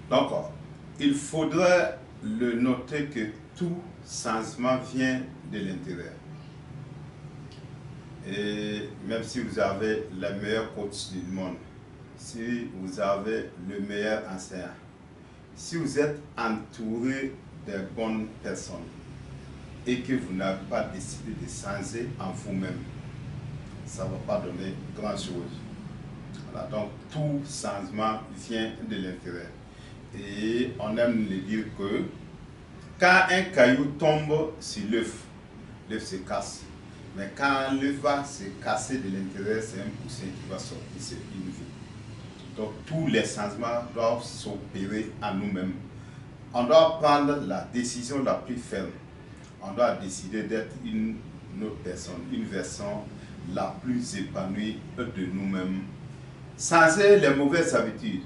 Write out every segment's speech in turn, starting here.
Donc, il faudrait le noter que tout changement vient de l'intérieur. Et même si vous avez le meilleur coach du monde, si vous avez le meilleur enseignant, si vous êtes entouré de bonnes personnes et que vous n'avez pas décidé de changer en vous-même, ça ne va pas donner grand-chose. Voilà, donc tout changement vient de l'intérieur. Et on aime le dire que quand un caillou tombe sur l'œuf, l'œuf se casse. Mais quand l'œuf va se casser de l'intérieur, c'est un poussin qui va sortir, c'est une vie. Donc tous les changements doivent s'opérer à nous-mêmes. On doit prendre la décision la plus ferme. On doit décider d'être une autre personne, une version la plus épanouie de nous-mêmes. Changer les mauvaises habitudes,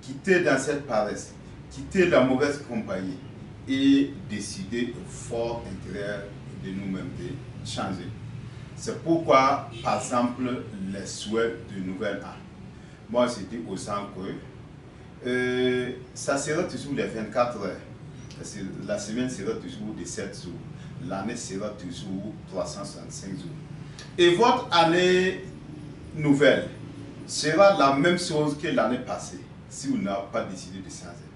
quitter dans cette paresse, quitter la mauvaise compagnie et décider au fort intérieur de nous-mêmes de changer. C'est pourquoi, par exemple, les souhaits de nouvel an. Moi, je dis aux gens que ça sera toujours les 24 heures. La semaine sera toujours de 7 jours. L'année sera toujours 365 jours. Et votre année nouvelle sera la même chose que l'année passée si vous n'avez pas décidé de changer.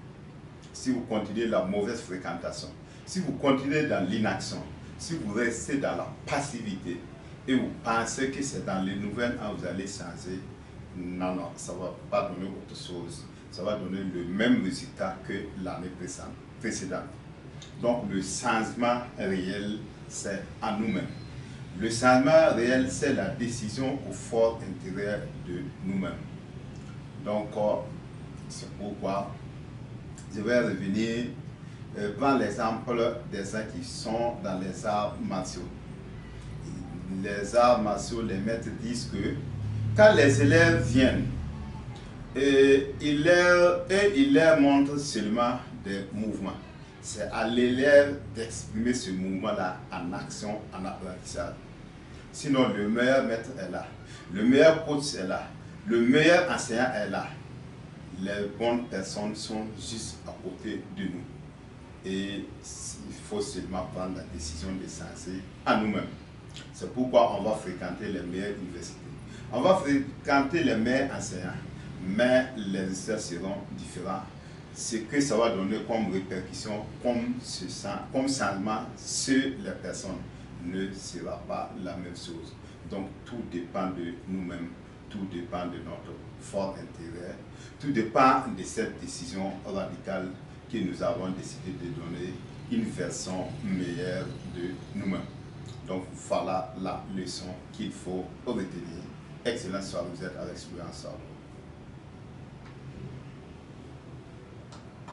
Si vous continuez la mauvaise fréquentation, si vous continuez dans l'inaction, si vous restez dans la passivité et vous pensez que c'est dans les nouvelles an que vous allez changer, non, non, ça ne va pas donner autre chose. Ça va donner le même résultat que l'année précédente. Donc le changement réel, c'est à nous-mêmes. Le changement réel, c'est la décision au fort intérieur de nous-mêmes. Donc, c'est pourquoi je vais revenir prendre l'exemple des gens qui sont dans les arts martiaux. Les arts martiaux, les maîtres disent que quand les élèves viennent, ils leur montrent seulement des mouvements. C'est à l'élève d'exprimer ce mouvement-là en action, en apprentissage. Sinon, le meilleur maître est là, le meilleur coach est là, le meilleur enseignant est là. Les bonnes personnes sont juste à côté de nous. Et il faut seulement prendre la décision de changer à nous-mêmes. C'est pourquoi on va fréquenter les meilleures universités. On va fréquenter les meilleurs enseignants, mais les résultats seront différents. Ce que ça va donner comme répercussion, comme changement sur les personnes, ne sera pas la même chose. Donc tout dépend de nous-mêmes, tout dépend de notre fort intérieur, tout dépend de cette décision radicale que nous avons décidé de donner une version meilleure de nous-mêmes. Donc voilà la leçon qu'il faut retenir. Excellent soir, vous êtes avec Soulian Sabo.